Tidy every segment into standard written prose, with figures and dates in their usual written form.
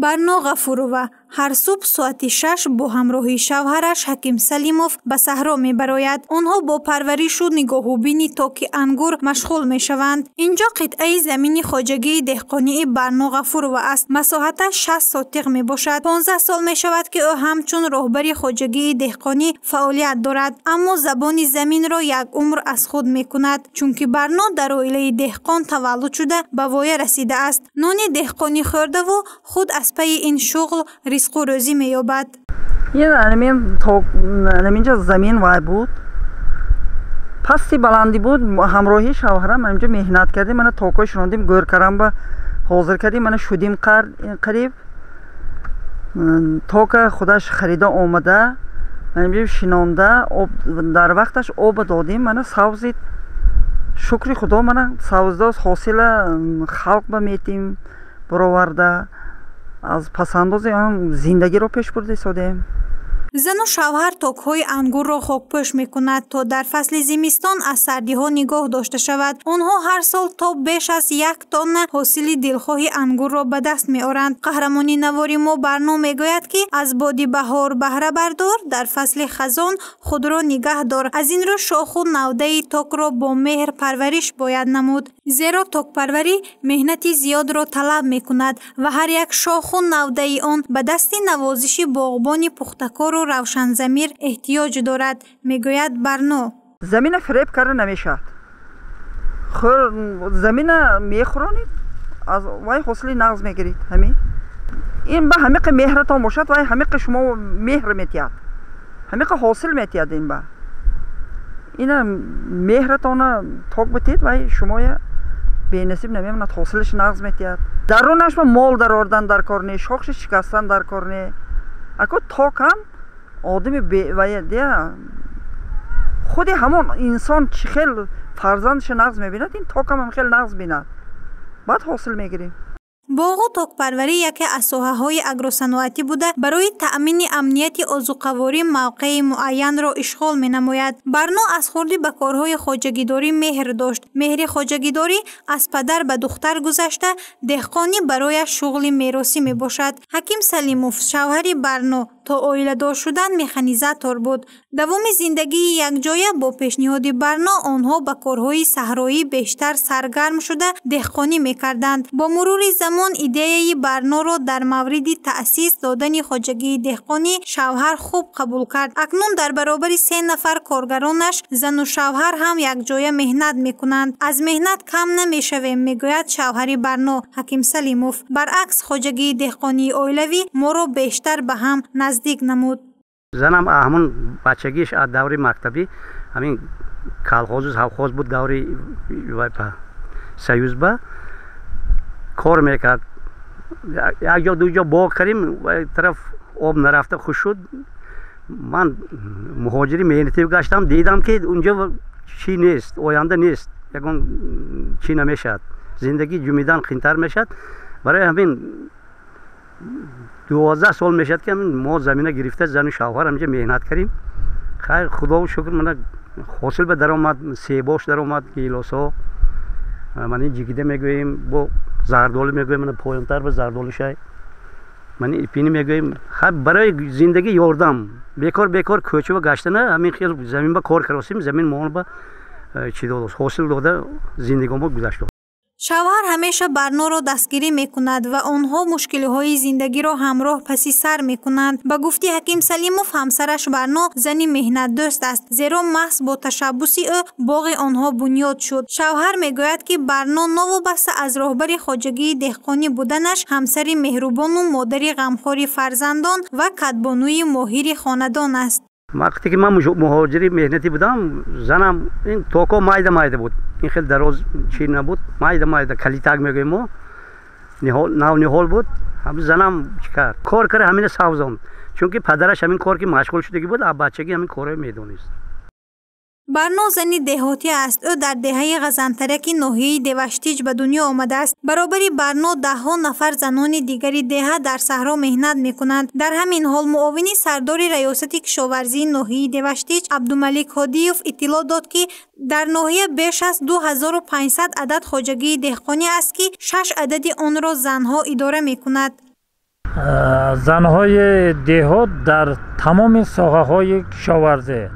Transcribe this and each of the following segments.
барно ғафурова ҳар субҳ соати 6 бо ҳамроҳи шавҳараш ҳаким салимов ба саҳро мебарояд. онҳо бо парваришу нигоҳубини токи ангур машғул мешаванд. инҷо қитъаи замини хоҷагии деҳқонии барно ғафурова аст. масоҳаташ 60 сотиқ мебошад. 15 сол мешавад ки ӯ ҳамчун роҳбари хоҷагии деҳқонӣ фаъолият дорад, аммо забони заминро як умр аз худ мекунад, чунки барно дар оилаи деҳқон таваллуд шуда ба воя расидааст. нони деҳқонӣ хӯрдаву худ аз пайи ин шуғл ризқу рӯзӣ меёбад. инҷа замин вай буд, пасти баландӣ буд. ҳамроҳи шавҳарам инҷа меҳнат кардем, мана токҳо шунондем, гӯркарамба ҳозир кардем, мана шудим қариб. тока худаш харида омада, инҷа шинонда дар вақташ оба додем. мана савзи шукри худо, мана савздос ҳосила халқ ба метим бароварда аз пасандози он зиндагиро пеш бурда истодем. зану шавҳар токҳои ангурро хокпӯш мекунад, то дар фасли зимистон аз сардиҳо нигоҳ дошта шавад. онҳо ҳар сол то беш аз 1 тонна ҳосили дилхоҳи ангурро ба даст меоранд. қаҳрамони навори мо барно мегӯяд ки аз боди баҳор баҳра бардор, дар фасли хазон худро нигаҳ дор. аз ин рӯ шоху навдаи токро бо меҳр парвариш бояд намуд, зеро токпарварӣ меҳнати зиёдро талаб мекунад ва ҳар як шоху навдаи он ба дасти навозиши боғбони пухтакору равшанзамир эҳтиёҷ дорад, мегӯяд барно. замина фиреб карда намешавад. замина мехӯронид, аз вай ҳосили нағз мегирид. ҳамин ин ба ҳамиқи меҳратон бошад, вай ҳамиқи шумо меҳр метиҳад, ҳамиқи ҳосил метиҳад. ин ба ина меҳратона ток битед, вай шумоя бенасиб намемонад, ҳосилаш нағз метиҳад. дарунаш ба мол дарордан дар кор не, шохши шикастан дар кор не. ако токам одами худи ҳамон инсон чӣ хел фарзандаш нағз мебинад, ин токам ҳам хел нағз бинад, баъд ҳосил мегирем. боғу токпарварӣ яке аз соҳаҳои агросаноатӣ буда барои таъмини амнияти озуқаворӣ мавқеи муайянро ишғол менамояд. барно аз хурди ба корҳои хоҷагидорӣ меҳр дошт. меҳри хоҷагидорӣ аз падар ба духтар гузашта, деҳқонӣ барояш шуғли меросӣ мебошад. ҳаким салимов шавҳари барно то оиладор шудан механизатор буд. давоми зиндагии якҷоя бо пешниҳоди барно онҳо ба корҳои саҳроӣ бештар саргарм шуда деҳқонӣ мекарданд. бо мурури замон идеяи барноро дар мавриди таъсис додани хоҷагии деҳқонӣ шавҳар хуб қабул кард. акнун дар баробари 3 нафар коргаронаш зану шавҳар ҳам якҷоя меҳнат мекунанд. аз меҳнат кам намешавем, мегӯяд шавҳари барно ҳаким салимов. баръакс хоҷагии деҳқонии оилавӣ моро бештар ба ҳам наздик намуд. занам ҳамон бачагиш аз даври мактабӣ ҳамин калхозу савхоз буд, даври союзба кор мекард. якҷо дуҷо боғ кардем, тараф об нарафта хуш шуд. ман муҳоҷири меҳнатӣ гаштам, дидам ки унҷо чӣ нест, оянда нест, ягон чӣ намешавад, зиндагӣ ҷумидан қийтар мешавад. барои ҳамин 12 сол мешавад ки мо замина гирифта зану шавҳар ҳамҷа меҳнат кардем. хайр худову шукр, мана ҳосил ба даромад, себош даромад, гилосҳо, мани ҷигида мегӯем, бо зардолӣ мегӯем, мана поёнтар ба зардолӣ шай, мани ипини мегӯем. барои зиндагӣ ёрдам, бекор кӯчава гаштана, ҳамин хел замин ба кор каросем, замин мон ба чӣ дод ҳосил дода зиндагимо гузашт. шавҳар ҳамеша барноро дастгирӣ мекунад ва онҳо мушкилиҳои зиндагиро ҳамроҳ паси сар мекунанд. ба гуфти ҳаким салимов, ҳамсараш барно зани меҳнатдӯст аст, зеро маҳз бо ташаббуси ӯ боғи онҳо бунёд шуд. шавҳар мегӯяд ки барно новобаста аз роҳбари хоҷагии деҳқонӣ буданаш ҳамсари меҳрубону модари ғамхори фарзандон ва катбонӯи моҳири хонадон аст. вақте ки ман муҳоҷири меҳнатӣ будам, занам ин токо майда майда буд, ин хел дароз чӣ набуд, майда калитак мегӯем мо, навниҳол буд. занам чӣ кард, кор кард, ҳамина савзонд, чунки падараш ҳамин кор ки машғул шудагӣ буд, аз бачагӣ ҳамин корро медонист. барно зани деҳотӣ аст. ӯ дар деҳаи ғазантараки ноҳияи деваштиҷ ба дунё омадааст. баробари барно даҳҳо нафар занони дигари деҳа дар саҳро меҳнат мекунанд. дар ҳамин ҳол муовини сардори раёсати кишоварзии ноҳияи деваштиҷ абдумалик ҳодиев иттилоъ дод ки дар ноҳия беш аз 2500 адад хоҷагии деҳқонӣ аст ки 6 адади онро занҳо идора мекунад. زنهای دهات در تمام ساحه‌های کشاورزی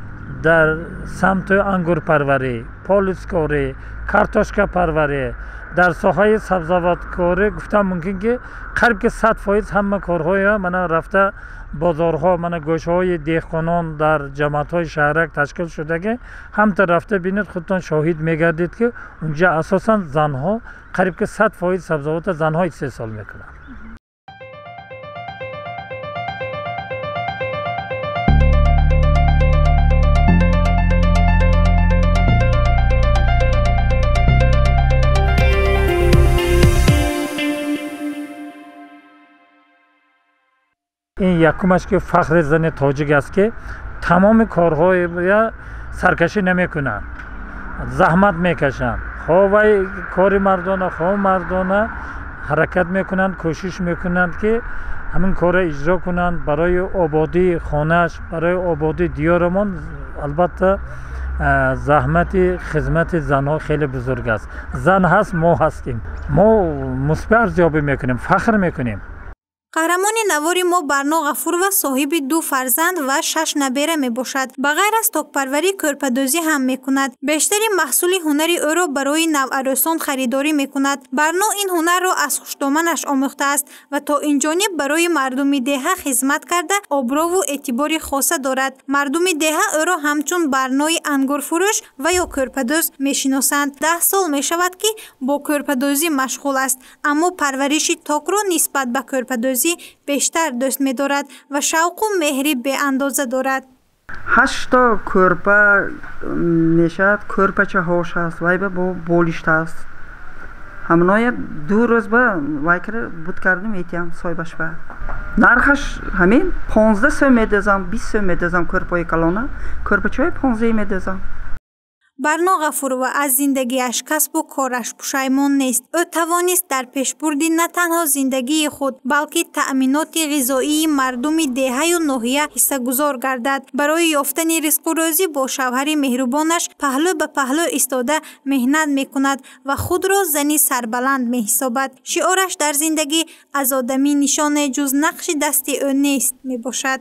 در سمت انگور پروری، پالس کاری، کارتوشکا پروری، در ساحه سبزیجات کاری گفتم ممکن که قریب که 100% همه کارهای من رفته بازارها من گوشه‌های دهقانان در جماعت‌های شهرک تشکیل شده که هم رفته بینید خودتان شاهد می‌گردید که اونجا اساساً زنها قریب که 100% سبزیجات زنها استحصال میکنند. این یکمش که فخر زن تاجیک است که تمام کارهای سرکشی نمیکنند، زحمت میکشند، خواه کار مردانه خواه مردانه حرکت میکنند، کوشش میکنند که همین کار اجرا کنند برای آبادی خانهش، برای آبادی دیارمان. البته زحمت خدمت زنها خیلی بزرگ است. زن هست ما هستیم، ما مثبت ارزیابی میکنیم، فخر میکنیم. قهرمان نواری ما برنا غفور و صاحب 2 فرزند و 6 نبیره می باشد. بغیر از تاکپروری کورپدوزی هم می کند. بیشتری محصول هنری او را برای نوآرایان خریداری می کند. برنا این هنر را از خوشدامنش آموخته است و تا این جانب برای مردم دهه خدمت کرده آبرو و اعتبار خاصه دارد. مردم دهه او را همچون برنای انگور فروش و یا کورپدوز می شناسند. 10 سال می شود که با کورپدوزی مشغول است، اما پرورش تاک را نسبت به کورپدوزی بیشتر دوست می دارد و شوق و مهری به اندازه دارد. 8 تا کورپا نشد، کورپچه هاش است وای با بولیشت است. همونای 2 روز با وای کرده بود کردیم ایتیم سایبش با نرخش همین 15 سو میدازم، 20 سو میدازم کورپای کلانه، کورپچه های 15 میدازم. برنا غفور و از زندگیش کسب و کارش پشیمان نیست. او توانست در پیشبردی نه تنها زندگی خود بلکه تأمینات غذایی مردم دهه و ناحیه حصه‌گزار گردد. برای یافتن رزق و روزی با شوهر مهربانش پهلو به پهلو ایستاده مهنت میکند و خود را زنی سربلند میحسابد. شعارش در زندگی از آدمی نشان جز نقش دست او نیست میباشد.